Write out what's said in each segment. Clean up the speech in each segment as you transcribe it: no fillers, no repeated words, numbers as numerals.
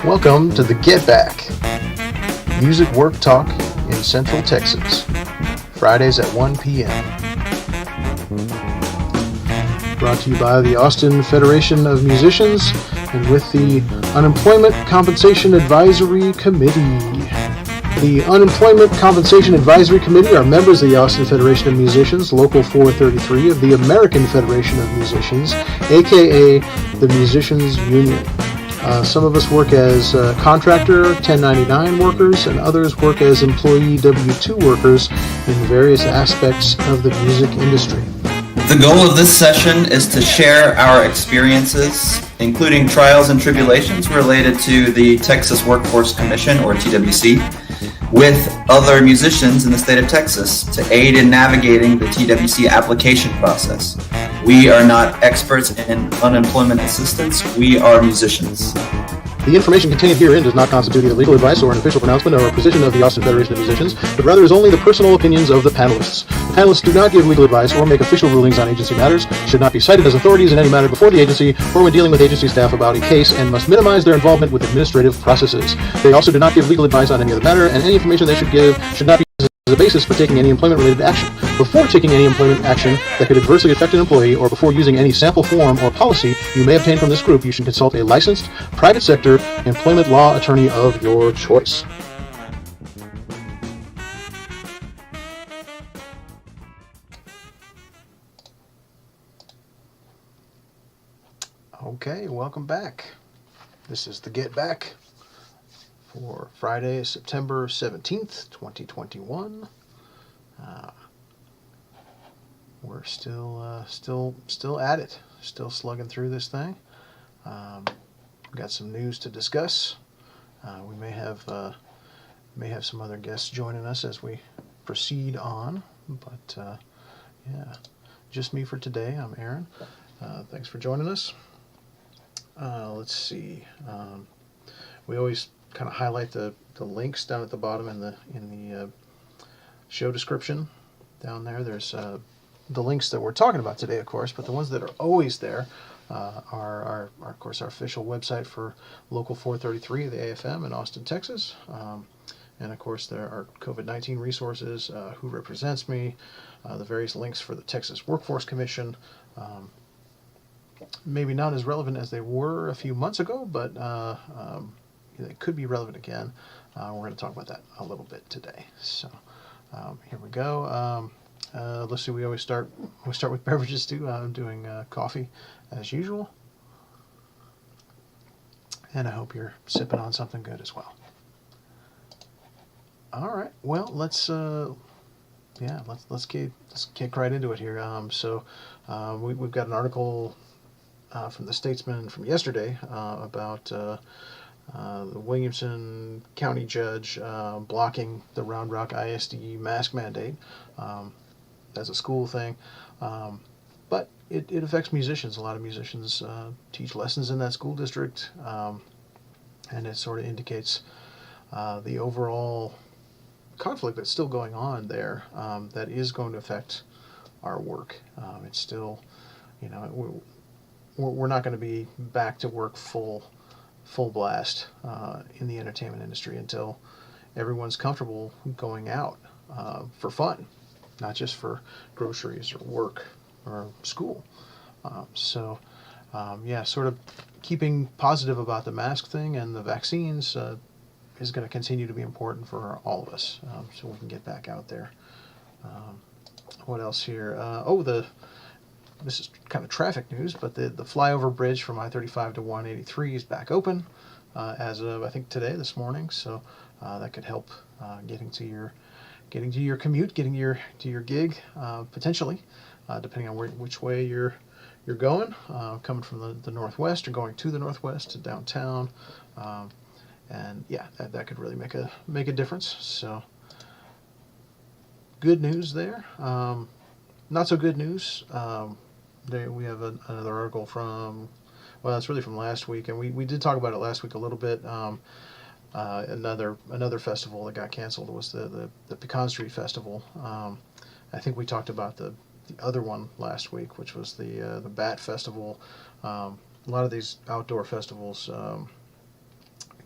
Welcome to the Get Back, music work talk in Central Texas, Fridays at 1 p.m. Brought to you by the Austin Federation of Musicians and with the Unemployment Compensation Advisory Committee. The Unemployment Compensation Advisory Committee are members of the Austin Federation of Musicians, Local 433 of the American Federation of Musicians, aka the Musicians Union. Some of us work as contractor 1099 workers, and others work as employee W-2 workers in various aspects of the music industry. The goal of this session is to share our experiences, including trials and tribulations related to the Texas Workforce Commission, or TWC, with other musicians in the state of Texas to aid in navigating the TWC application process. We are not experts in unemployment assistance. We are musicians. The information contained herein does not constitute either legal advice or an official pronouncement or a position of the Austin Federation of Musicians, but rather is only the personal opinions of the panelists. The panelists do not give legal advice or make official rulings on agency matters, should not be cited as authorities in any matter before the agency or when dealing with agency staff about a case, and must minimize their involvement with administrative processes. They also do not give legal advice on any other matter, and any information they should give should not be used as a basis for taking any employment-related action. Before taking any employment action that could adversely affect an employee, or before using any sample form or policy you may obtain from this group, you should consult a licensed private sector employment law attorney of your choice. Okay, welcome back. This is the Get Back for Friday, September 17th, 2021. We're still at it, still slugging through this thing. We've got some news to discuss. We may have some other guests joining us as we proceed on, but yeah, just me for today. I'm Aaron. Thanks for joining us. Let's see. We always kind of highlight the links down at the bottom in the show description. Down there, there's the links that we're talking about today, of course, but the ones that are always there are of course, our official website for Local 433 of the AFM in Austin, Texas. And, of course, there are COVID-19 resources, who represents me, the various links for the Texas Workforce Commission. Maybe not as relevant as they were a few months ago, but they could be relevant again. We're going to talk about that a little bit today. So here we go. Let's see. We always start with beverages too. I'm doing coffee as usual, and I hope you're sipping on something good as well. All right. Well, let's kick right into it here. We've got an article from the Statesman from yesterday about the Williamson County judge blocking the Round Rock ISD mask mandate as a school thing. But it affects musicians. A lot of musicians teach lessons in that school district, and it sort of indicates the overall conflict that's still going on there, that is going to affect our work. It's still, we're not going to be back to work full blast in the entertainment industry until everyone's comfortable going out for fun, not just for groceries or work or school. Sort of keeping positive about the mask thing and the vaccines is going to continue to be important for all of us, so we can get back out there. What else here? This is kind of traffic news, but the flyover bridge from I-35 to 183 is back open as of, I think, this morning. So that could help getting to your commute, getting to your gig, potentially, depending on which way you're going. Coming from the northwest or going to the northwest to downtown, and yeah, that could really make a difference. So good news there. Not so good news. We have another article from, it's really from last week, and we did talk about it last week a little bit. Another festival that got canceled was the Pecan Street Festival. I think we talked about the other one last week, which was the Bat Festival. A lot of these outdoor festivals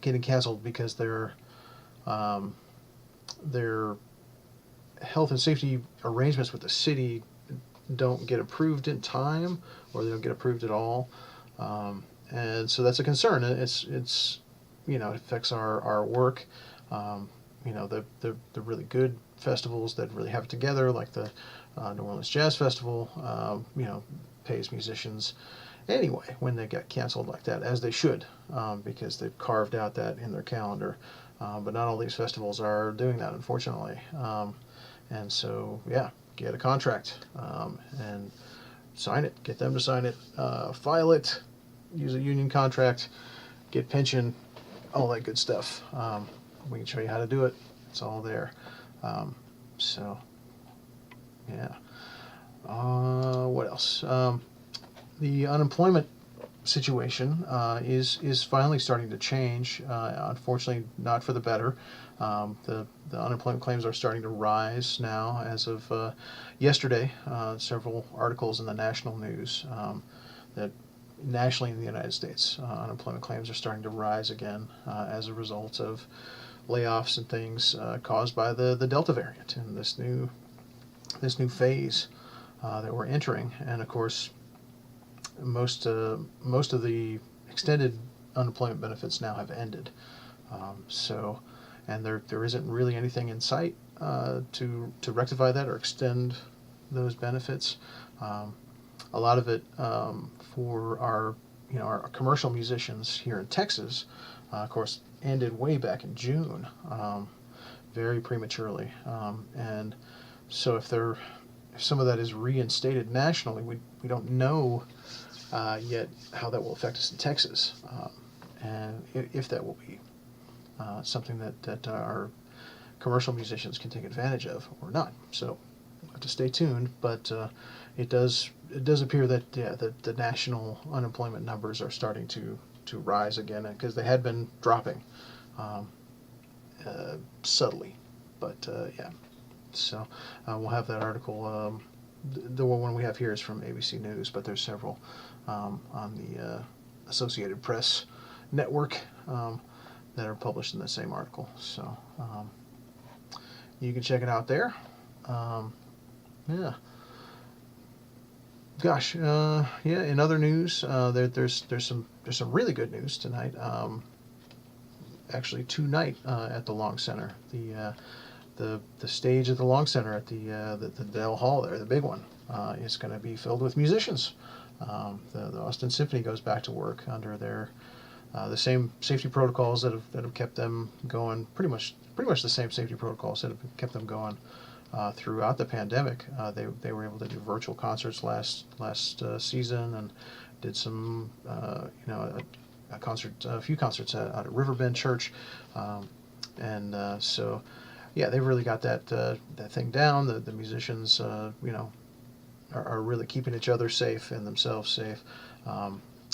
getting canceled because their health and safety arrangements with the city don't get approved in time, or they don't get approved at all, and so that's a concern. It's it affects our work. The really good festivals that really have it together, like the New Orleans Jazz Festival, pays musicians anyway when they get canceled like that, as they should, because they've carved out that in their calendar. But not all these festivals are doing that, unfortunately. And so, yeah, get a contract and sign it. Get them to sign it. File it. Use a union contract. Get pension. All that good stuff. We can show you how to do it. It's all there. So, yeah. What else? The unemployment situation is finally starting to change. Unfortunately, not for the better. The unemployment claims are starting to rise now. As of yesterday, several articles in the national news that nationally in the United States, unemployment claims are starting to rise again as a result of layoffs and things caused by the Delta variant and this new phase that we're entering. And of course, most of the extended unemployment benefits now have ended. And there isn't really anything in sight to rectify that or extend those benefits. A lot of it for our commercial musicians here in Texas, of course, ended way back in June, very prematurely. And so if some of that is reinstated nationally, we don't know yet how that will affect us in Texas, and if that will be something that our commercial musicians can take advantage of or not. So we'll have to stay tuned, but it does appear that the national unemployment numbers are starting to rise again, because they had been dropping subtly, but yeah. So we'll have that article. The one we have here is from ABC News, but there's several on the Associated Press network that are published in the same article. So you can check it out there. Yeah. Gosh, yeah. In other news, there's some really good news tonight. Actually, tonight at the Long Center, the stage at the Long Center at the Dell Hall there, the big one, is going to be filled with musicians. The Austin Symphony goes back to work under the same safety protocols that have kept them going. Pretty much the same safety protocols that have kept them going throughout the pandemic. They were able to do virtual concerts last season, and did some a few concerts out at Riverbend Church, and so yeah, they've really got that thing down. The musicians are really keeping each other safe and themselves safe,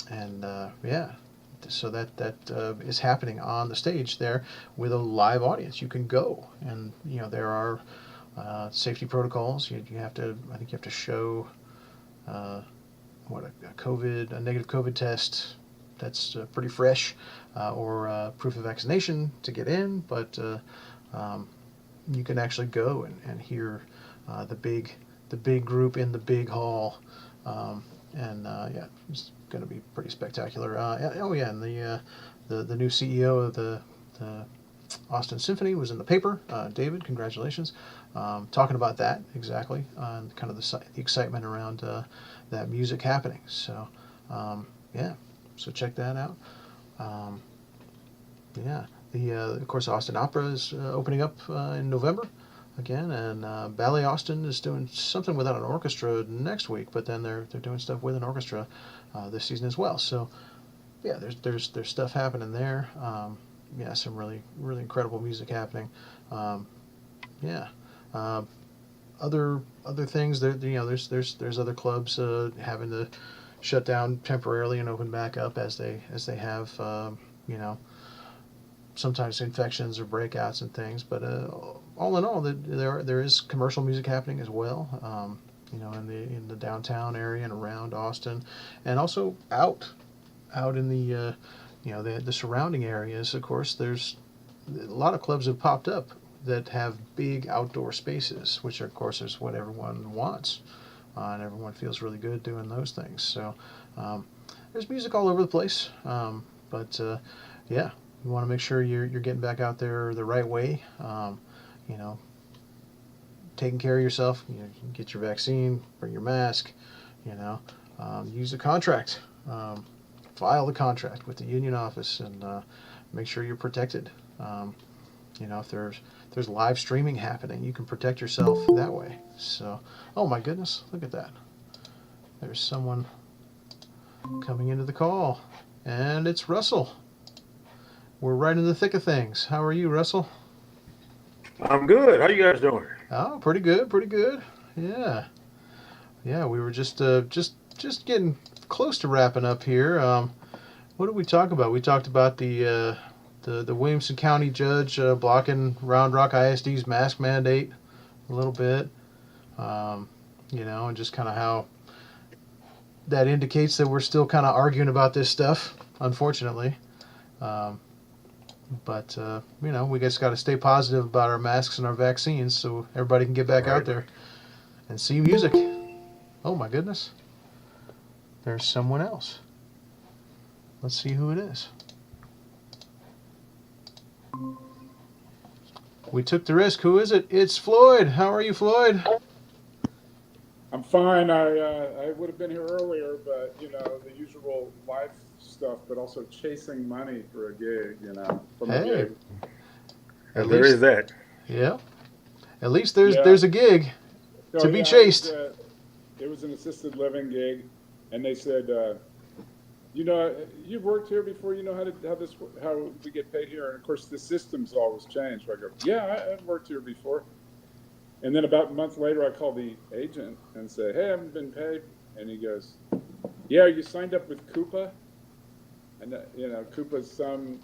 and yeah. So that is happening on the stage there with a live audience. You can go, and there are safety protocols. You have to, I think you have to show a negative COVID test that's pretty fresh, or proof of vaccination to get in. But you can actually go and hear the big group in the big hall, and yeah, it's going to be pretty spectacular. Oh yeah, and the new CEO of the Austin Symphony was in the paper. David, congratulations. Talking about that exactly, and kind of the excitement around that music happening. So yeah, so check that out. Yeah, of course Austin Opera is opening up in November again, and Ballet Austin is doing something without an orchestra next week, but then they're doing stuff with an orchestra this season as well. So yeah, there's stuff happening there. Yeah, some really incredible music happening. Yeah, other things there. There's other clubs having to shut down temporarily and open back up as they have sometimes infections or breakouts and things. But all in all, there is commercial music happening as well. In the downtown area and around Austin, and also out in the the surrounding areas, of course, there's a lot of clubs have popped up that have big outdoor spaces, which of course is what everyone wants, and everyone feels really good doing those things. So there's music all over the place, but yeah, you want to make sure you're getting back out there the right way. You know, taking care of yourself. Get your vaccine, bring your mask. Use the contract. File the contract with the union office and make sure you're protected. If there's live streaming happening, you can protect yourself that way. So, oh my goodness, look at that. There's someone coming into the call, and it's Russell. We're right in the thick of things. How are you, Russell? I'm good. How you guys doing? Oh, pretty good, pretty good. Yeah, yeah. We were just getting close to wrapping up here. What did we talk about? We talked about the Williamson County judge blocking Round Rock ISD's mask mandate a little bit. And just kind of how that indicates that we're still kind of arguing about this stuff, unfortunately. But we just got to stay positive about our masks and our vaccines so everybody can get back out there and see music. Oh my goodness. There's someone else. Let's see who it is. We took the risk. Who is it? It's Floyd. How are you, Floyd? I'm fine. I would have been here earlier, but the usual life stuff, but also chasing money for a gig, from a gig. There is that. Yeah. At least there's a gig to be chased. It was an assisted living gig, and they said, you've worked here before. You know how we get paid here, and of course the system's always changed. So I go, yeah, I've worked here before. And then about a month later, I call the agent and say, hey, I haven't been paid. And he goes, yeah, you signed up with Coupa? And, Coupa's some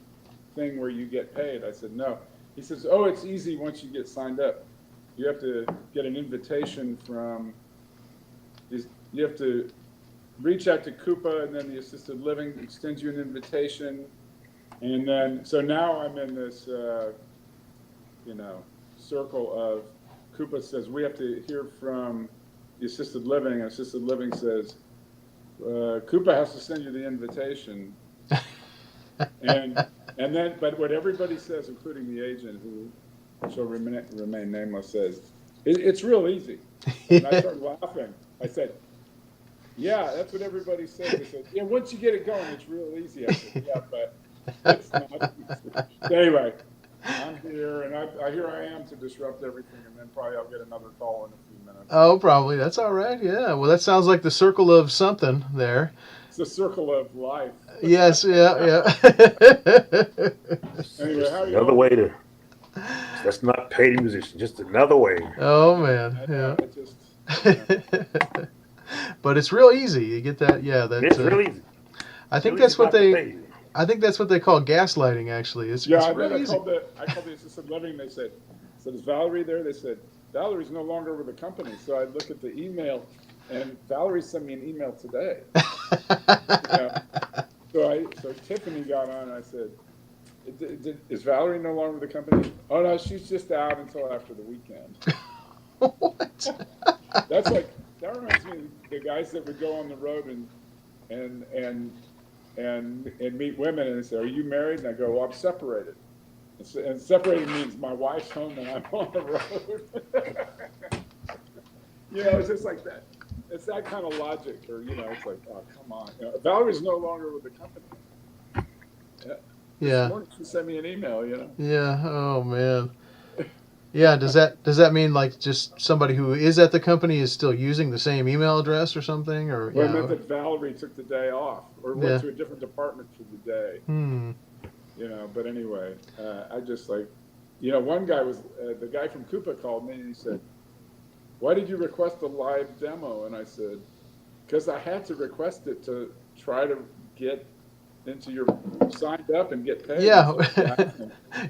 thing where you get paid. I said, no. He says, oh, it's easy once you get signed up. You have to get an invitation you have to reach out to Coupa, and then the assisted living extends you an invitation. And then, so now I'm in this, circle of, Coupa says, we have to hear from the assisted living, and assisted living says, Coupa has to send you the invitation. and then, but what everybody says, including the agent, who shall remain nameless, says, it's real easy. And I started laughing. I said, yeah, that's what everybody says. They said, yeah, once you get it going, it's real easy. I said, yeah, but it's not easy. Anyway, I'm here, and here I am to disrupt everything, and then probably I'll get another call in a few minutes. Oh, probably. That's all right. Yeah. Well, that sounds like the circle of something there. It's the circle of life. Yes. Yeah. Anyway, how are you? Another way to. That's not paid musician. Just another way. Oh man. Yeah. But it's real easy. You get that? Yeah. It's real easy. I think that's what they. I think that's what they call gaslighting. Actually, it's really easy. I called the assisted living. They said, is Valerie there? They said, Valerie's no longer with the company. So I look at the email, and Valerie sent me an email today. So Tiffany got on, and I said, is Valerie no longer with the company? Oh no, she's just out until after the weekend. What? That reminds me of the guys that would go on the road and meet women, and they say, are you married? And I go, well, I'm separated. And separated means my wife's home and I'm on the road. It's just like that. It's that kind of logic, or it's like, oh, come on. Valerie's no longer with the company. Yeah. This morning she sent me an email. Yeah. Oh man. Yeah. Does that mean like just somebody who is at the company is still using the same email address or something, or? Well, it meant that Valerie took the day off or went to a different department for the day. But anyway, I just one guy was the guy from Coupa called me and he said, why did you request a live demo? And I said, because I had to request it to try to get into your signed up and get paid. Yeah.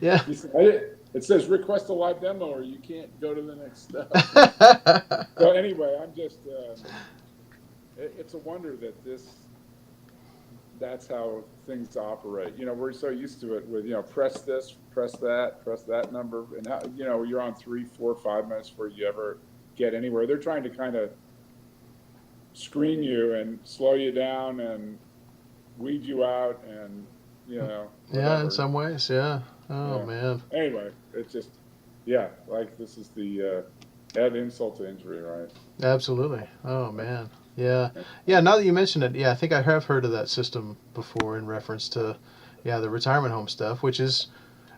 Yeah. He said, it says request a live demo or you can't go to the next step. So anyway, I'm just, it's a wonder that this that's how things operate. We're so used to it with, press this, press that number, and how, you're on 3, 4, 5 minutes before you ever get anywhere. They're trying to kind of screen you and slow you down and weed you out, and Yeah, whatever. in some ways, yeah. Oh, Yeah. man. Anyway, it's just, yeah, like this is the add insult to injury, right? Absolutely. Oh, man. Yeah. Yeah, now that you mention it, yeah, I think I have heard of that system before in reference to, yeah, the retirement home stuff, which is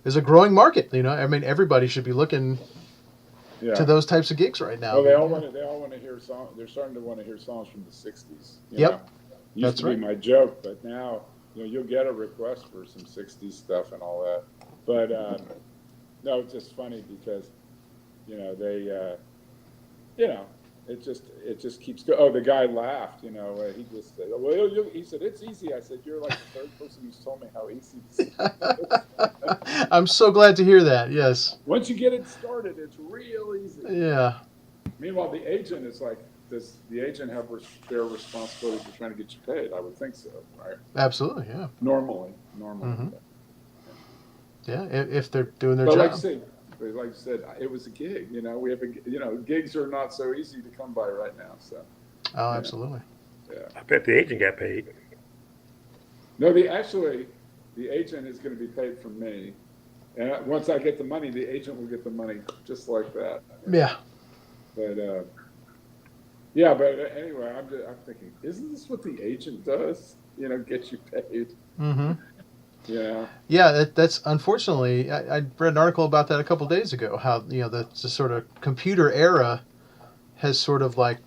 a growing market. I mean, everybody should be looking Yeah. to those types of gigs right now. Well, they all Yeah. want to hear songs. They're starting to want to hear songs from the '60s. Yep. Used That's to be right. my joke, but now you'll get a request for some '60s stuff and all that. But no, it's just funny because they it just keeps going. Oh, the guy laughed. He just said, "Well, he said it's easy." I said, "You're like the third person who's told me how easy this is." I'm so glad to hear that. Yes. Once you get it started, it's real easy. Yeah. Meanwhile, the agent is like, does the agent have their responsibility for trying to get you paid? I would think so, right? Absolutely. Yeah. Normally. Mhm. Yeah. If they're doing their But job. like you said, it was a gig. We have gigs are not so easy to come by right now. So. Oh, absolutely. Yeah. I bet the agent got paid. No, the agent is going to be paid from me, and once I get the money, the agent will get the money just like that. Yeah. But yeah, but anyway, I'm thinking, isn't this what the agent does? Get you paid. Mm-hmm. Yeah. Yeah, that's unfortunately. I read an article about that a couple days ago. How the sort of computer era has sort of like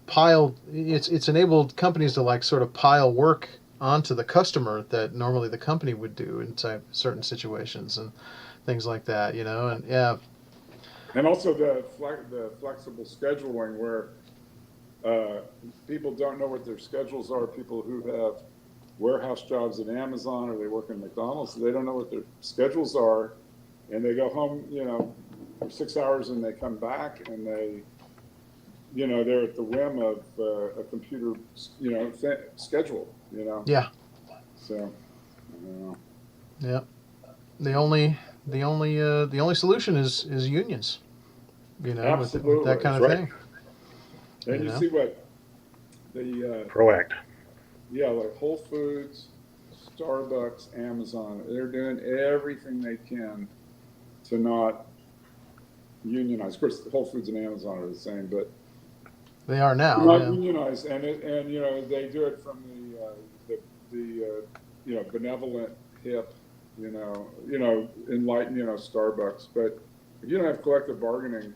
piled. It's enabled companies to like sort of pile work onto the customer that normally the company would do in certain situations and things like that. And yeah. And also the flexible scheduling where people don't know what their schedules are. People who have warehouse jobs at Amazon or they work in McDonald's, they don't know what their schedules are, and they go home, for 6 hours and they come back and they, they're at the whim of a computer, schedule, Yeah. So, Yeah. The only solution is unions. Absolutely. With that kind of That's thing. And you see what the Proact. yeah, like Whole Foods, Starbucks, Amazon, they're doing everything they can to not unionize. Of course, Whole Foods and Amazon are the same, but They are now. not Yeah. unionize. And they do it from the benevolent, hip, enlightened, Starbucks. But if you don't have collective bargaining,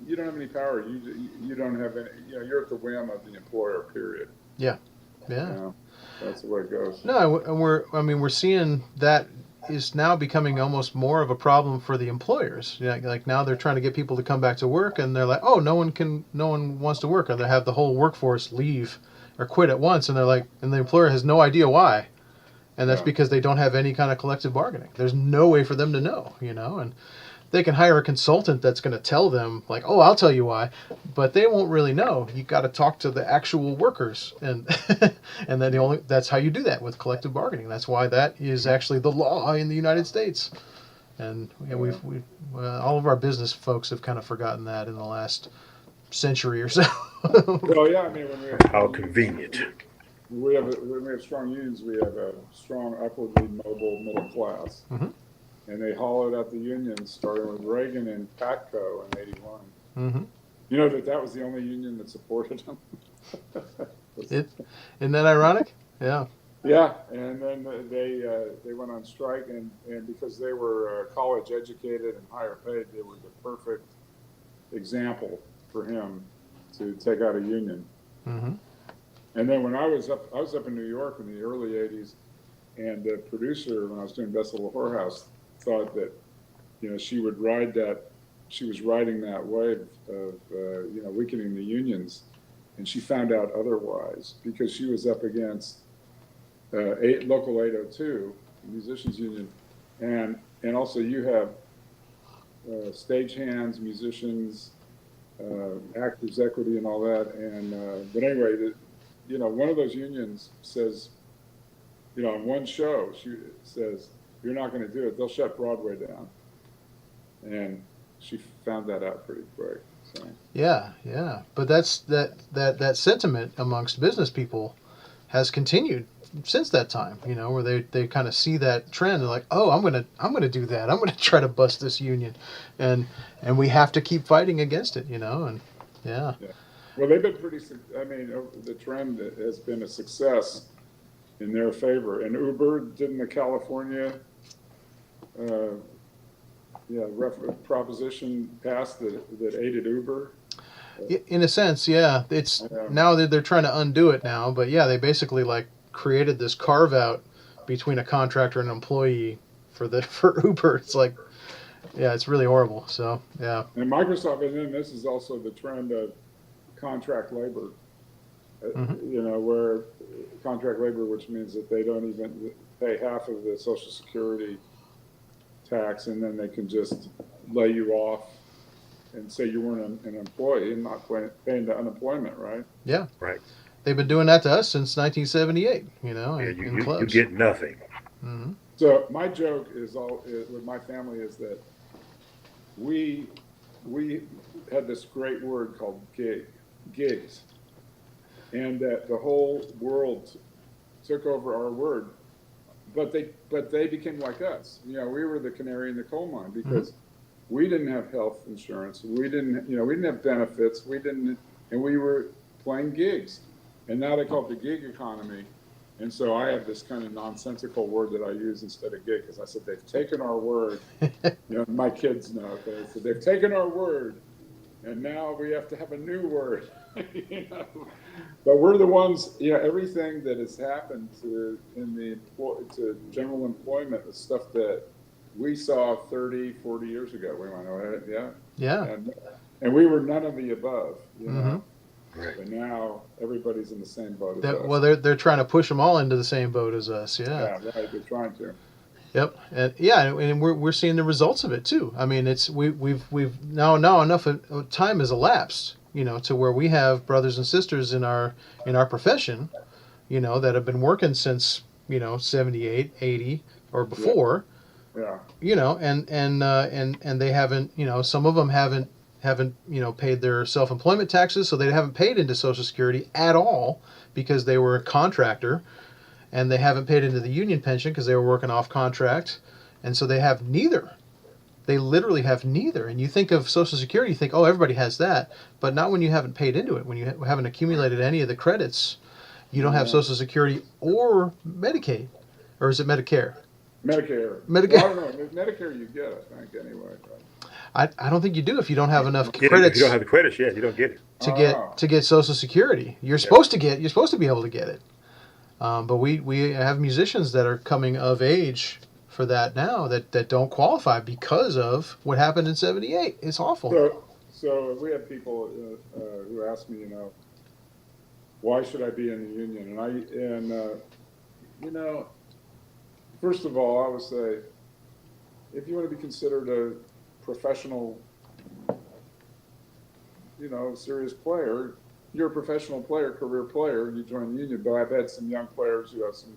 you don't have any power. You don't have any. You're at the whim of the employer. Period. Yeah. That's the way it goes. No, and we're seeing that is now becoming almost more of a problem for the employers. Yeah, like now they're trying to get people to come back to work, and they're like, oh, no one wants to work, or they have the whole workforce leave or quit at once, and they're like, and the employer has no idea why, and that's because they don't have any kind of collective bargaining. There's no way for them to know, and they can hire a consultant that's going to tell them like, oh, I'll tell you why, but they won't really know. You got to talk to the actual workers, and and then that's how you do that with collective bargaining. That's why that is actually the law in the United States. And we've all of our business folks have kind of forgotten that in the last century or so. Well, yeah, I mean, How convenient. when we have strong unions, we have a strong, upwardly mobile middle class. Mhm. And they hollowed out the unions, starting with Reagan and Patco in '81. Mm-hmm. You know that was the only union that supported them. Isn't that ironic? Yeah. Yeah, and then they went on strike, and because they were college educated and higher paid, they were the perfect example for him to take out a union. Mm-hmm. And then when I was up in New York in the early '80s, and the producer, when I was doing Best Little Whorehouse, thought that she would ride that. She was riding that wave of weakening the unions, and she found out otherwise because she was up against local 802, the musicians union, and also you have stagehands, musicians, actors equity, and all that. And but anyway, one of those unions says in one show, she says, "You're not going to do it. They'll shut Broadway down." And she found that out pretty quick. So. Yeah, yeah. But that sentiment amongst business people has continued since that time, where they kind of see that trend. They're like, oh, I'm gonna do that. I'm gonna try to bust this union, and we have to keep fighting against it, and yeah. Well, they've been pretty. I mean, the trend has been a success in their favor. And Uber, didn't the California, proposition pass that aided Uber? In a sense, yeah. It's now they're trying to undo it now, but yeah, they basically like created this carve out between a contractor and an employee for Uber. It's like, yeah, it's really horrible. So yeah. And Microsoft, and then this is also the trend of contract labor. Where contract labor, which means that they don't even pay half of the Social Security tax, and then they can just lay you off and say you weren't an employee and not paying the unemployment, right? Yeah. Right. They've been doing that to us since 1978, Yeah, in you clubs. get nothing. Mm-hmm. So my joke with my family is that we had this great word called gigs, and that the whole world took over our word, but they became like us. We were the canary in the coal mine because we didn't have health insurance. We didn't have benefits. And we were playing gigs, and now they call it the gig economy. And so I have this kind of nonsensical word that I use instead of gig, because I said they've taken our word. My kids know. They said they've taken our word, and now we have to have a new word. But we're the ones. Everything that has happened to general employment is stuff that we saw 30, 40 years ago. We went, oh, yeah. Yeah. And we were none of the above. Mm-hmm. Right. But now everybody's in the same boat as us. Well, they're trying to push them all into the same boat as us. Yeah. Yeah, right. They're trying to. Yep. And we're seeing the results of it too. I mean, we've now enough time has elapsed, to where we have brothers and sisters in our profession, that have been working since 78, 80 or before. Yeah. And they haven't, some of them haven't paid their self-employment taxes, so they haven't paid into Social Security at all because they were a contractor, and they haven't paid into the union pension because they were working off contract, and so they have neither. They literally have neither. And you think of Social Security, you think, oh, everybody has that, but not when you haven't paid into it. When you haven't accumulated any of the credits, you don't have Social Security or Medicaid, or is it Medicare? Medicare. Medicare. Well, I don't know. Medicare you get, I think, anyway. But I don't think you do if you don't have enough If you credits don't have the credits, you don't get it. to get Social Security. You're supposed to be able to get it. But we have musicians that are coming of age for that now that don't qualify because of what happened in '78. It's awful. So we have people who ask me, why should I be in the union? And first of all, I would say, if you want to be considered a professional, serious player, you're a professional player, career player, you join the union. But I've had some young players who have some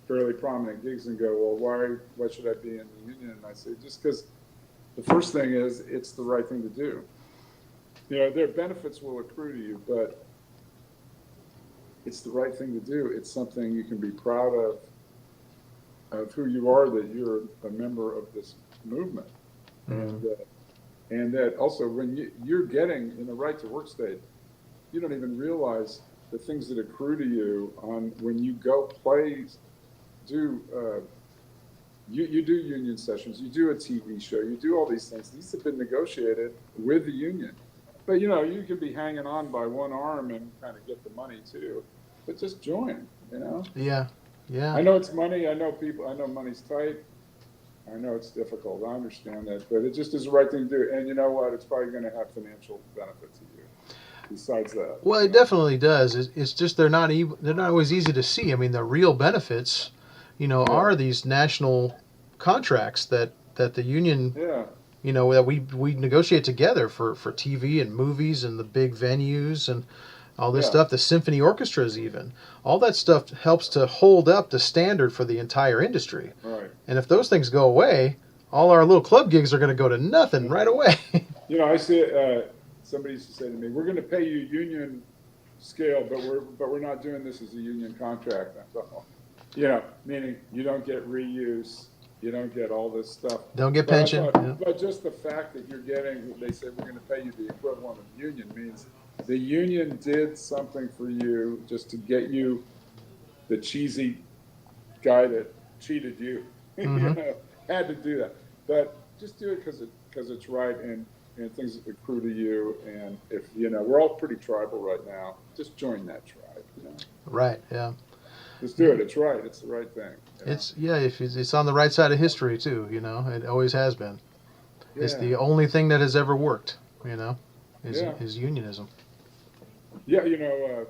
fairly prominent gigs and go, well, why should I be in the union? And I say, just because the first thing is it's the right thing to do. Their benefits will accrue to you, but it's the right thing to do. It's something you can be proud of who you are, that you're a member of this movement. Mm-hmm. And that also when you're getting in the right to work state, you don't even realize the things that accrue to you on when you go play, you do union sessions, you do a TV show, you do all these things. These have been negotiated with the union. But you can be hanging on by one arm and kind of get the money too. But just join, Yeah. I know it's money. I know money's tight. I know it's difficult. I understand that, but it just is the right thing to do. And you know what? It's probably going to have financial benefit to you. Besides that, well, it definitely does. It's just they're not always easy to see. I mean, the real benefits, are these national contracts that the union, that we negotiate together for TV and movies and the big venues, and all this Yeah. stuff, the symphony orchestras even, all that stuff helps to hold up the standard for the entire industry. Right. And if those things go away, all our little club gigs are going to go to nothing right away. You know, I see. Somebody used to say to me, "We're going to pay you union scale, but we're not doing this as a union contract." I thought, well, you know, meaning you don't get reuse, you don't get all this stuff. Don't get But I pension. thought- Yeah. But just the fact that you're getting, they say we're going to pay you the equivalent of union means the union did something for you just to get you the cheesy guy that cheated you. You know, had to do that, but just do it because it's right and things accrue to you. And if you know, we're all pretty tribal right now. Just join that tribe. You know? Right. Yeah. Just do it. It's right. It's the right thing. You know? It's on the right side of history too. You know, it always has been. It's Yeah. the only thing that has ever worked. You know, is Yeah. is unionism. Yeah, you know,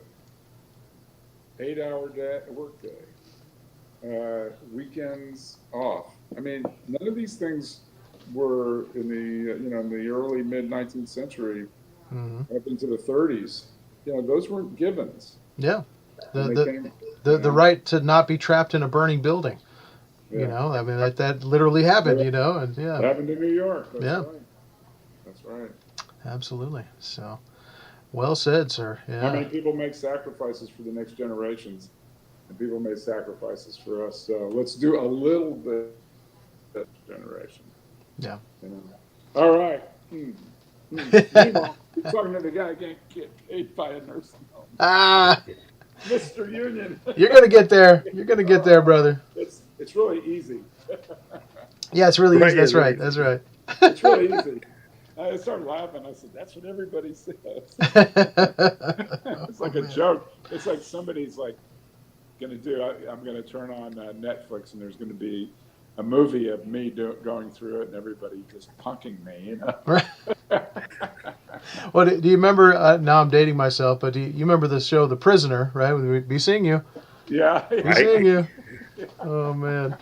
8-hour work day, weekends off. I mean, none of these things were in the early mid 19th century up into the 30s. You know, those weren't givens. Yeah. And The they the right to not be trapped in a burning building. Yeah. You know, I mean that literally happened. You know, and It happened in New York. That's Yeah. right. That's right. absolutely. So, well said, sir. How Yeah. many people make sacrifices for the next generations? And people made sacrifices for us. So let's do a little bit for that generation. Yeah. You know? All right. Meanwhile, you're talking to the guy who can't get paid by a nursing home. Ah, Mr. Union. you're gonna get there. You're gonna get there, brother. It's really easy. Yeah, it's really Right, easy. That's yeah, right. really That's right. It's really easy. I started laughing. I said, "That's what everybody says." It's like a joke. It's like somebody's like going to do. I'm going to turn on Netflix, and there's going to be a movie of me going through it, and everybody just punking me. You know. Well, do you remember? Now I'm dating myself, but do you remember the show The Prisoner? Right? We'd be seeing you. Yeah. Be seeing you. Oh man.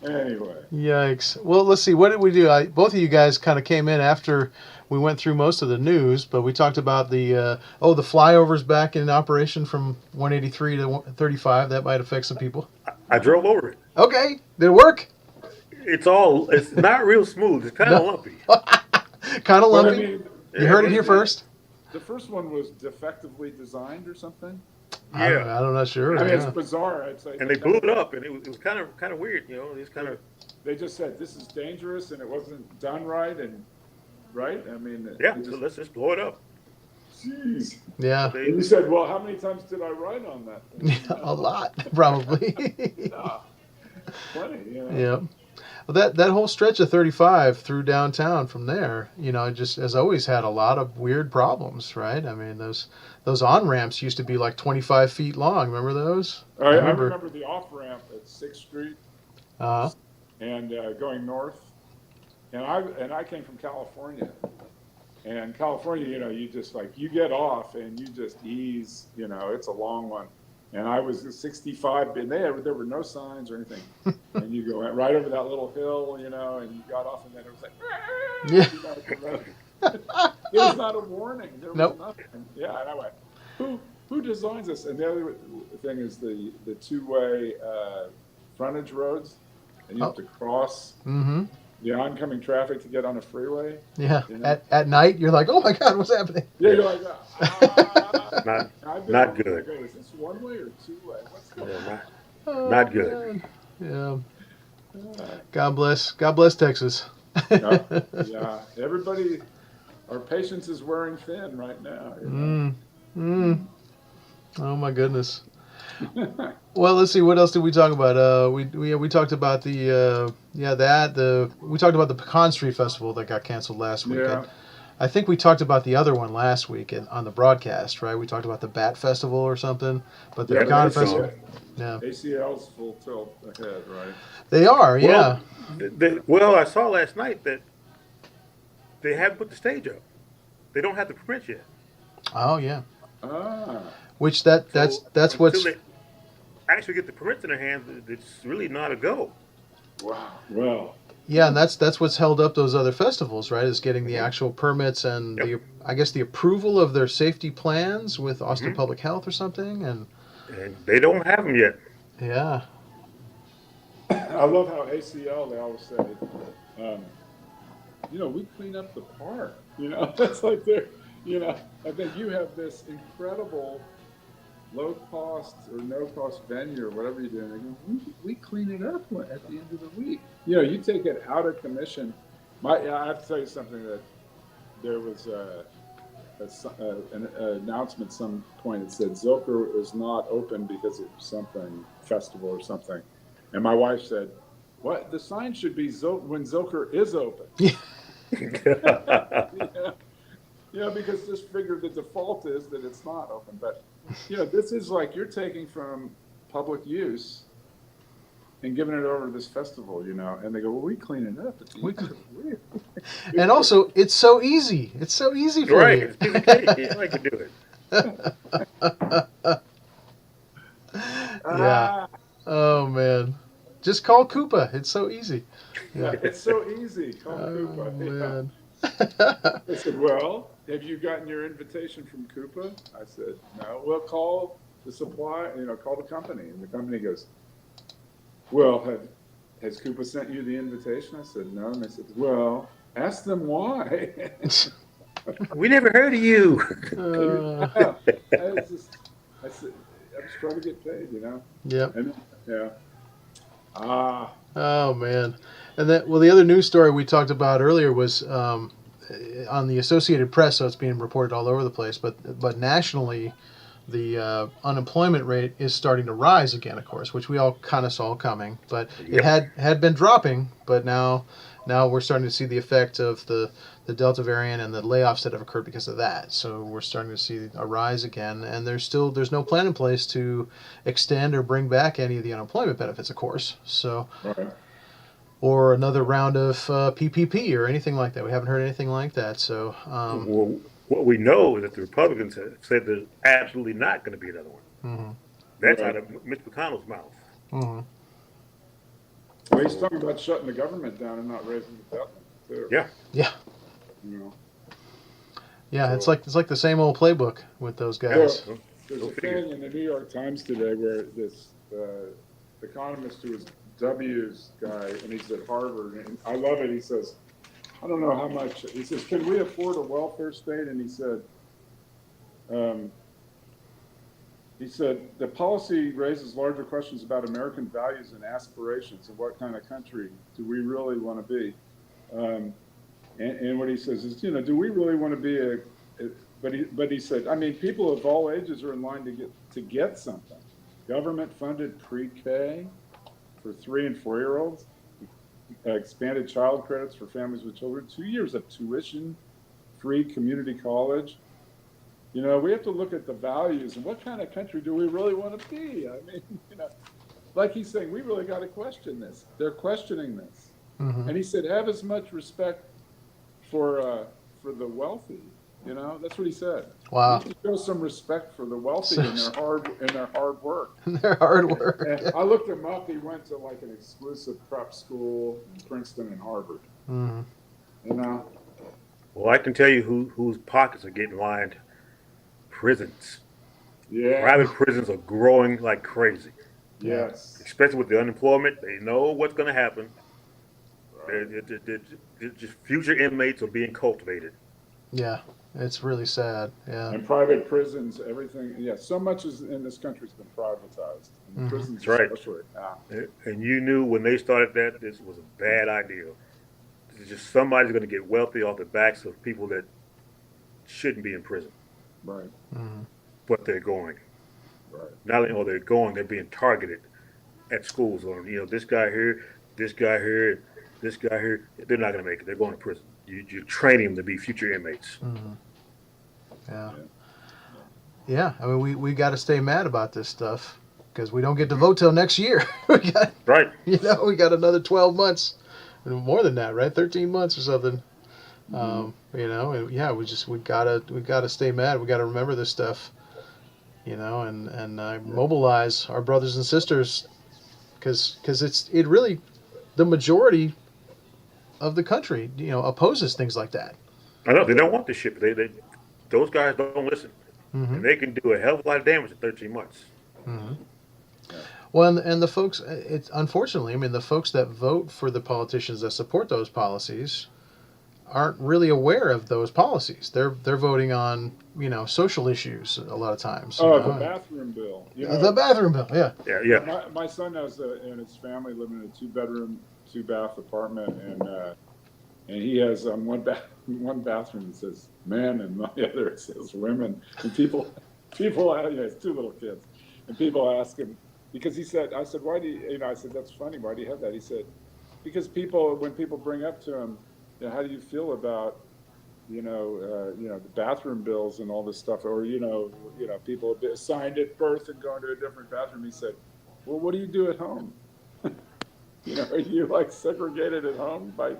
Anyway. Yikes. Well, let's see. What did we do? Both of you guys kind of came in after we went through most of the news, but we talked about the the flyovers back in operation from 183 to 35. That might affect some people. I drove over it. Okay. Did it work? It's not real smooth. It's kind of lumpy. Kind of But I lumpy. mean, You heard it here first. the first one was defectively designed or something. Yeah. I'm not sure. I mean, Yeah. it's bizarre. It's like, And they blew it up, and it was kind of weird, you know. It's kind of They just said this is dangerous, and it wasn't done right, and right. I mean, yeah. it So just, let's just blow it up. jeez. Yeah. They- And you said, well, how many times did I write on that thing? A lot, probably. Yeah, plenty. You know? Yeah. Well, that whole stretch of 35 through downtown from there, you know, just has always had a lot of weird problems, right? I mean, those on ramps used to be like 25 feet long. Remember those? I remember the off ramp at 6th Street Uh huh. and going north, and I came from California, and California, you know, you just like you get off and you just ease, you know, it's a long one. And I was 65, and there were no signs or anything. And you go right over that little hill, you know, and you got off, and then it was like, Yeah. you know, it was not a warning. There was Nope. nothing. Yeah, and I went, who designs this? And the other thing is the two-way frontage roads, and you have to cross Mm-hmm. the oncoming traffic to get on a freeway. Yeah. You know? At night, you're like, oh my God, what's happening? Yeah, you're like, Not I've been Not on- good. Is this one way or two way? What's going yeah, Oh, Not good. man. Yeah. God bless Texas. Yeah, everybody, our patience is wearing thin right now. You know? Oh my goodness. Well, let's see. What else did we talk about? We talked about the we talked about the Pecan Street Festival that got canceled last week. Yeah. I think we talked about the other one last week on the broadcast, right? We talked about the Bat Festival or something, but the Yeah, Pecan that's Festival. all. Yeah, ACL's full tilt ahead, right? they are. Yeah. Well, I saw last night that they haven't put the stage up. They don't have the permits yet. Oh yeah. Ah, Which that's So what's until they actually get the permits in their hands. It's really not a go. Wow. Well, Yeah, and that's what's held up those other festivals, right? Is getting the Mhm. actual permits and Yep. I guess the approval of their safety plans with Austin Mhm. Public Health or something. And And they don't have them yet. yeah, I love how ACL, they always say, we clean up the park. That's like they're, and then you have this incredible low cost or no cost venue or whatever you're doing. They go, we clean it up at the end of the week. You take it out of commission. I have to tell you something that there was an announcement at some point that said Zilker is not open because of something, festival or something. And my wife said, what? The sign should be when Zilker is open. yeah, Because just figure the default is that it's not open. But, this is like you're taking from public use and giving it over to this festival, and they go, well, we clean it up at the end of the week. and also it's so easy. It's so easy for Right. you. It's piece of cake. You like to do it. Yeah. Oh man, just call Koopa. It's so easy. Yeah, it's so easy. Call Oh Koopa. Yeah. man. I said, well, have you gotten your invitation from Koopa? I said, no. Well, call the supply, call the company. And the company goes, well, has Koopa sent you the invitation? I said, no. And they said, well, ask them why. We never heard of you. I said, I'm just trying to get paid, Yep. And yeah. Oh man, and the other news story we talked about earlier was on the Associated Press, so it's being reported all over the place. But nationally, the unemployment rate is starting to rise again, of course, which we all kind of saw coming. But it had been dropping, but now we're starting to see the effect of the Delta variant and the layoffs that have occurred because of that. So we're starting to see a rise again, and there's no plan in place to extend or bring back any of the unemployment benefits, of course. So. Right. Or another round of PPP or anything like that. We haven't heard anything like that. So, Well, what we know is that the Republicans have said there's absolutely not going to be another one. mm-hmm, That's Right. out of Mitch McConnell's mouth. mm-hmm. Well, he's talking about shutting the government down and not raising the debt limit, too. Yeah. Yeah. You Yeah, So- it's like the same old playbook with those guys. There's Go a figure. thing in the New York Times today where this economist who was W's guy, and he's at Harvard, and I love it. He says, I don't know how much. He says, can we afford a welfare state? And he said, the policy raises larger questions about American values and aspirations and what kind of country do we really want to be? And what he says is, do we really want to be but he said, I mean, people of all ages are in line to get something. Government funded pre-K for 3 and 4-year-olds, expanded child credits for families with children, 2 years of tuition-free community college. We have to look at the values and what kind of country do we really want to be? I mean, like he's saying, we really got to question this. They're questioning this. Mm-hmm. And he said, have as much respect for the wealthy. That's what he said. Wow. You need to show some respect for the wealthy in their hard work. Their hard work. And I looked him up. He went to like an exclusive prep school in Princeton and Harvard. Mm-hmm. Well, I can tell you whose pockets are getting lined. Prisons. Yeah. Private prisons are growing like crazy. Yes. Especially with the unemployment. They know what's going to happen. Just future inmates are being cultivated. Yeah, it's really sad. Yeah. And private prisons, everything. Yeah. So much in this country has been privatized. And prisons, That's right. especially. And you knew when they started that this was a bad idea. It's just somebody's going to get wealthy off the backs of people that shouldn't be in prison. Right. Mm-hmm. But they're going. Right. Not only are they going, they're being targeted at schools. On this guy here, this guy here, this guy here. They're not going to make it. They're going to prison. You're training them to be future inmates. Mm-hmm. Yeah. Yeah. I mean, we got to stay mad about this stuff because we don't get to vote till next year. we got Right. we got another 12 months, more than that, right? 13 months or something. Mm-hmm. And yeah, we gotta stay mad. We gotta remember this stuff, and mobilize our brothers and sisters, because it really, the majority of the country, opposes things like that. I know they don't want this shit. But those guys don't listen, Mm-hmm. and they can do a hell of a lot of damage in 13 months. Mm-hmm. Well, and the folks, it's unfortunately, I mean, the folks that vote for the politicians that support those policies aren't really aware of those policies. They're voting on social issues a lot of times. Oh, the bathroom bill. The bathroom bill, yeah. Yeah. My son and his family live in a 2-bedroom, 2-bath apartment, and he has one bathroom that says men, and the other it says women. And people, he has 2 little kids, and people ask him because I said, why do you? I said, that's funny. Why do you have that? He said, because when people bring up to him, how do you feel about the bathroom bills and all this stuff, or people assigned at birth and going to a different bathroom. He said, well, what do you do at home? Are you like segregated at home by,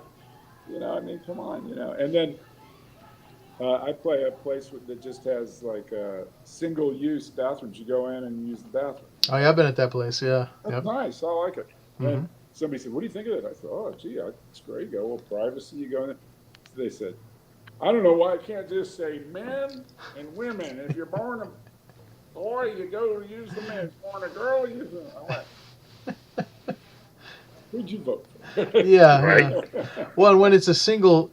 I mean, come on, and then I play a place that just has like single-use bathrooms. You go in and use the bathroom. Oh yeah, I've been at that place. Yeah, that's nice. I like it. Mm-hmm. And somebody said, what do you think of it? I said, oh gee, it's great. You got a little privacy. You go in there. So they said, I don't know why I can't just say men and women. If you're born a boy, you go to use the men. Born a girl, you use the women. Who'd you vote for? Yeah, right. Yeah. Well, and when it's a single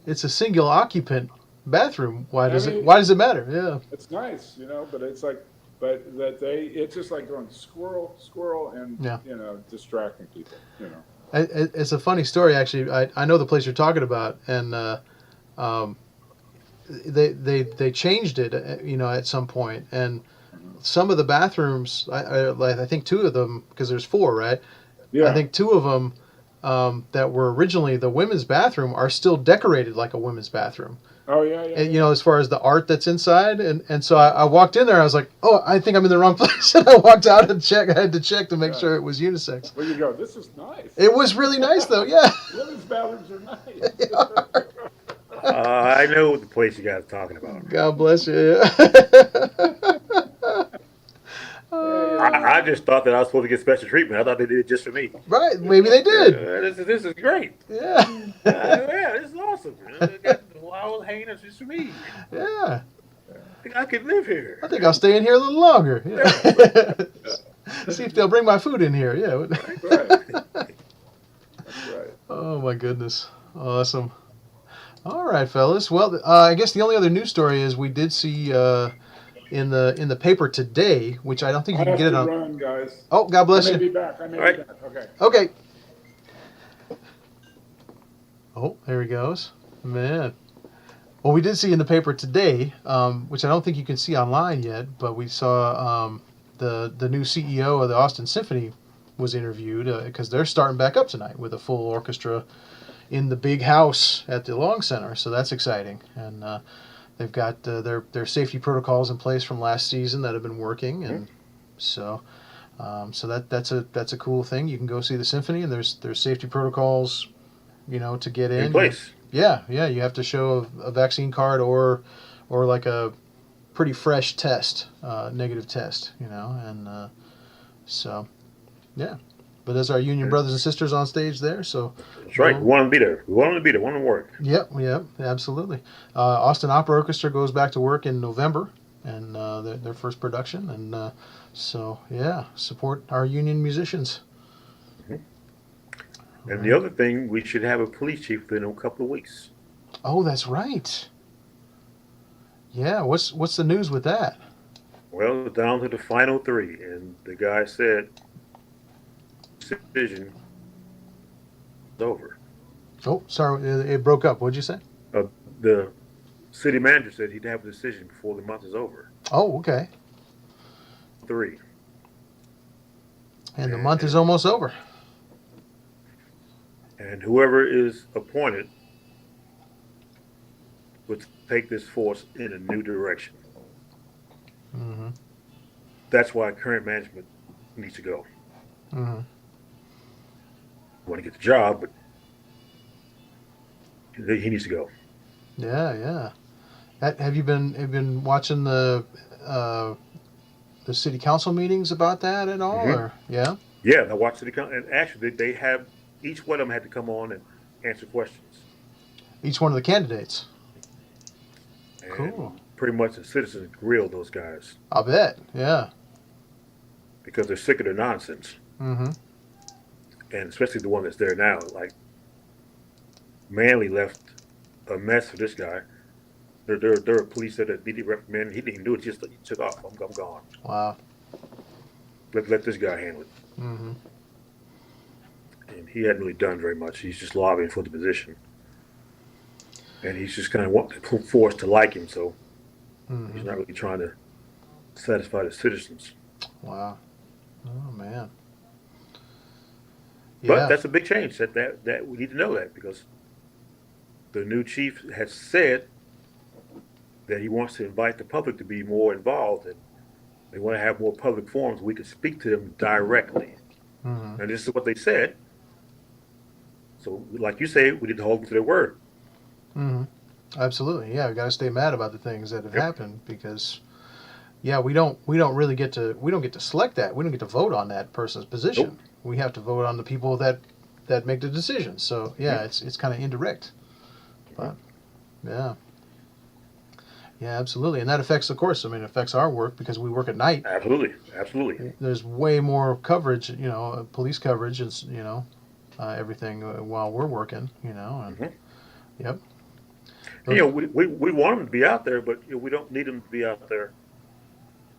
occupant bathroom, why does it matter? Yeah. It's nice, but it's like, it's just like going squirrel, and distracting people. It's a funny story, actually. I know the place you're talking about, and they changed it, at some point, and some of the bathrooms, I think 2 of them, because there's 4, right? Yeah. I think 2 of them that were originally the women's bathroom are still decorated like a women's bathroom. Oh yeah. And, as far as the art that's inside, and so I walked in there, I was like, oh, I think I'm in the wrong place, and I walked out and I had to check to make sure it was unisex. Well, you go, this is nice. It was really nice, though, yeah. Women's bathrooms are nice. I know the place you guys are talking about. God bless you. I just thought that I was supposed to get special treatment. I thought they did it just for me. Right, maybe they did. This is great. Yeah. Yeah, this is awesome. I was hanging up just for me. Yeah. I think I could live here. I think I'll stay in here a little longer. Yeah. See if they'll bring my food in here. Yeah. That's right. That's right. Oh my goodness. Awesome. All right, fellas. Well, I guess the only other news story is we did see in the paper today, which I don't think you can get it on. Run, guys. Oh, God bless you. I may be back. All right. Okay. Okay. Oh, there he goes. Man. Well, we did see in the paper today, which I don't think you can see online yet, but we saw the new CEO of the Austin Symphony was interviewed because they're starting back up tonight with a full orchestra in the big house at the Long Center, so that's exciting. And they've got their safety protocols in place from last season that have been working, and so that's a cool thing. You can go see the symphony, and there's safety protocols, to get in place. Yeah, you have to show a vaccine card or like a pretty fresh test, negative test, and so yeah. But there's our union brothers and sisters on stage there, so that's right. We want them to be there. We want them to be there. We want them to work. Yep, absolutely. Austin Opera Orchestra goes back to work in November, and their first production, and so yeah, support our union musicians. And the other thing, we should have a police chief within a couple of weeks. Oh, that's right. Yeah, what's the news with that? Well, down to the final 3, and the guy said decision is over. Oh, sorry, it broke up. What'd you say? The city manager said he'd have a decision before the month is over. Oh, okay. 3. And the month is almost over. And whoever is appointed would take this force in a new direction. Mm-hmm. That's why current management needs to go. Mm-hmm. Want to get the job, but he needs to go. Yeah. Have you been watching the city council meetings about that at all? Mm-hmm. Or yeah? Yeah, I watched city council, and actually they have each one of them had to come on and answer questions. Each one of the candidates. And Cool. pretty much the citizens grilled those guys I bet. Yeah. because they're sick of their nonsense. Mm-hmm. And especially the one that's there now. Like, Manley left a mess for this guy. There were police that needed reprimand. He didn't even do it. Just he took off. I'm gone. Wow. Let this guy handle it. Mm-hmm. And he hadn't really done very much. He's just lobbying for the position, and he's just kind of forced to like him. So Mm-hmm. he's not really trying to satisfy the citizens. Wow. Oh man. But Yeah. that's a big change. That we need to know that because the new chief has said that he wants to invite the public to be more involved, and they want to have more public forums. We can speak to them directly, Mm-hmm. and this is what they said. So, like you say, we need to hold them to their word. Mm-hmm. Absolutely. Yeah, we got to stay mad about the things that have Yep. happened because, yeah, we don't really get to select that. We don't get to vote on that person's position. Nope. We have to vote on the people that make the decisions. So yeah, Mm-hmm. it's kind of indirect. But yeah, yeah, absolutely, and that affects, of course. I mean, it affects our work because we work at night. Absolutely. There's way more coverage, police coverage, and everything while we're working, and Mm-hmm. yep. You know, we want them to be out there, but we don't need them to be out there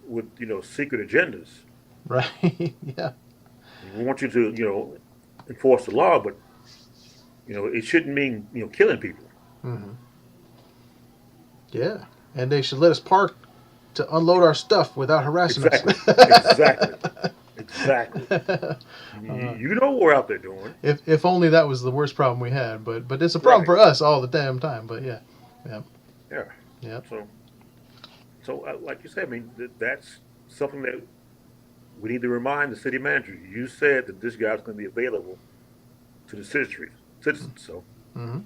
with secret agendas. Right. Yeah. We want you to enforce the law, but it shouldn't mean killing people. Hmm. Yeah, and they should let us park to unload our stuff without harassing Exactly. us. Exactly. You know what we're out there doing. If only that was the worst problem we had, but it's a problem Right. for us all the damn time. But yeah, Yeah. yeah, So like you said, I mean, that's something that we need to remind the city manager. You said that this guy's going to be available to the citizens. So hmm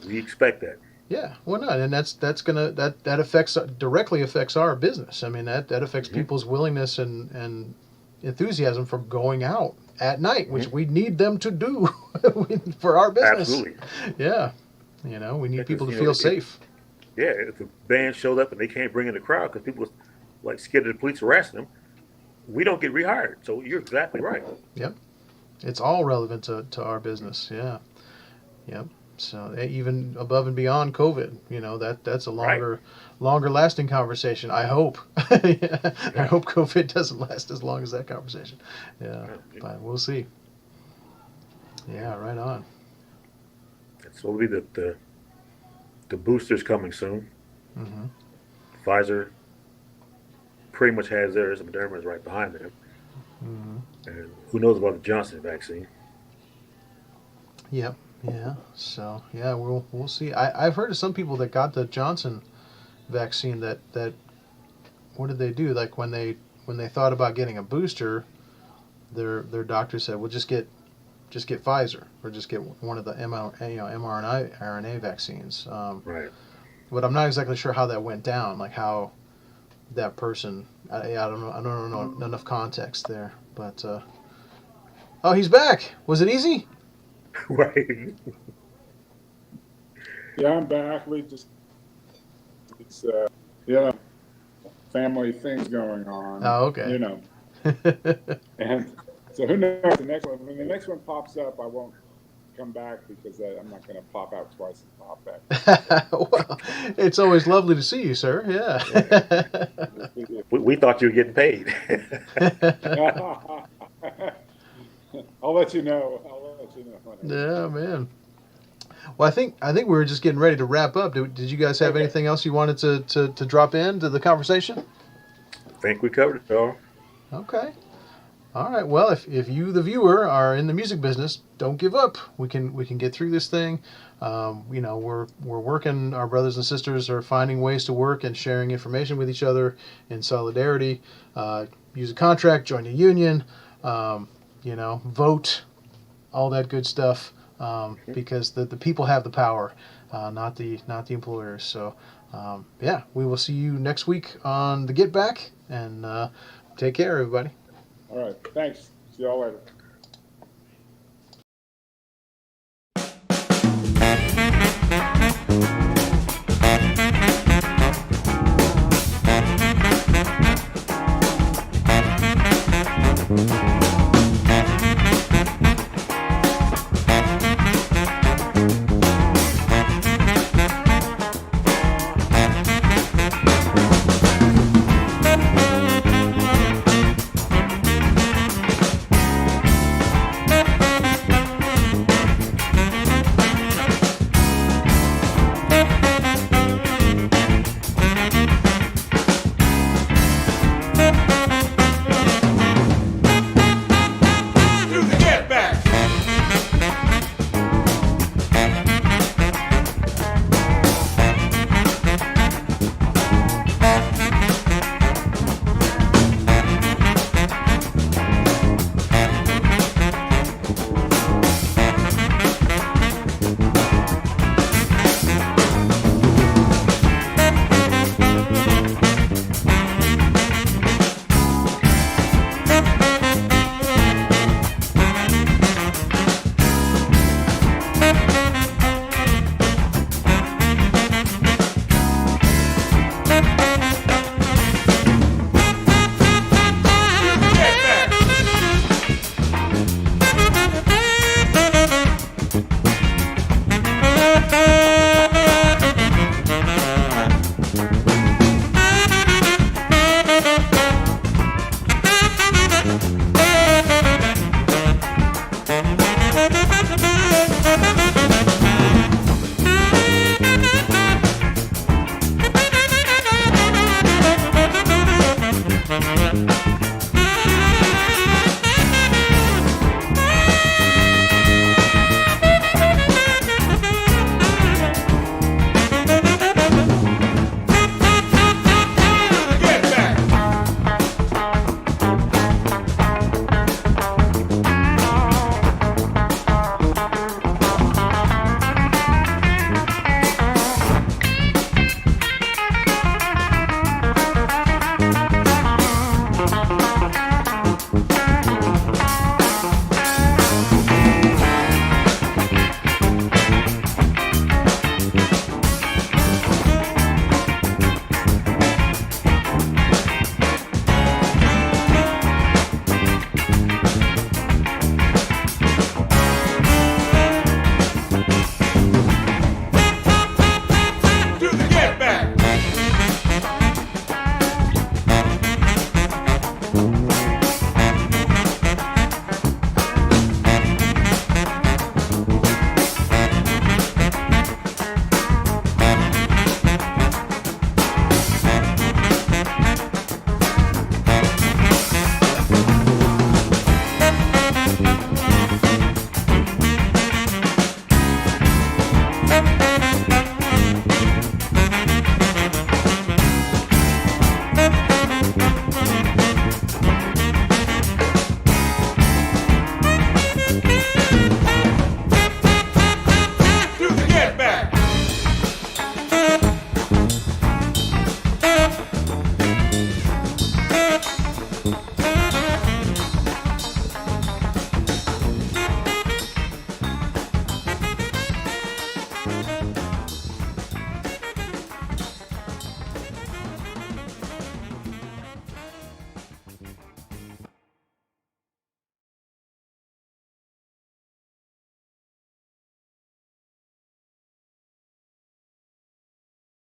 we expect that. yeah. Well, not, and that affects directly affects our business. I mean, that affects Mhm. people's willingness and enthusiasm for going out at night, which Mhm. we need them to do for our business. Absolutely. Yeah, we need Yeah, 'cause, people to feel safe. Yeah, if a band showed up and they can't bring in the crowd because people like scared of the police harassing them, we don't get rehired. So you're exactly right. Yep. It's all relevant to our business. Yeah. Yep. So even above and beyond COVID, that's a Right. longer lasting conversation. I hope. I Yeah. hope COVID doesn't last as long as that conversation. Yeah. Yeah. But we'll see. Yeah. Right on. So it'll be the boosters coming soon. Hmm. Pfizer pretty much has theirs, and Moderna is right behind them. Hmm. And who knows about the Johnson vaccine? Yep. Yeah. So yeah, we'll see. I've heard of some people that got the Johnson vaccine that what did they do? Like when they thought about getting a booster, their doctor said, "Well, just get Pfizer or just get one of the mRNA RNA vaccines." Right. But I'm not exactly sure how that went down. Like how that person. I don't know. I don't know enough context there. But oh, he's back. Was it easy? Right. Yeah, I'm back. It's family things going on. Oh, okay. And so who knows the next one? When the next one pops up, I won't come back because I'm not going to pop out twice and pop back. Well, it's always lovely to see you, sir. Yeah. We thought you were getting paid. I'll let you know. Yeah, man. Well, I think we were just getting ready to wrap up. Did you guys have Okay. anything else you wanted to drop into the conversation? I think we covered it all. Okay. All right. Well, if you, the viewer, are in the music business, don't give up. We can get through this thing. We're working. Our brothers and sisters are finding ways to work and sharing information with each other in solidarity. Use a contract, join a union. Vote, all that good stuff. Because the people have the power, not the employers. So, we will see you next week on the Get Back, and take care, everybody. All right. Thanks. See y'all later.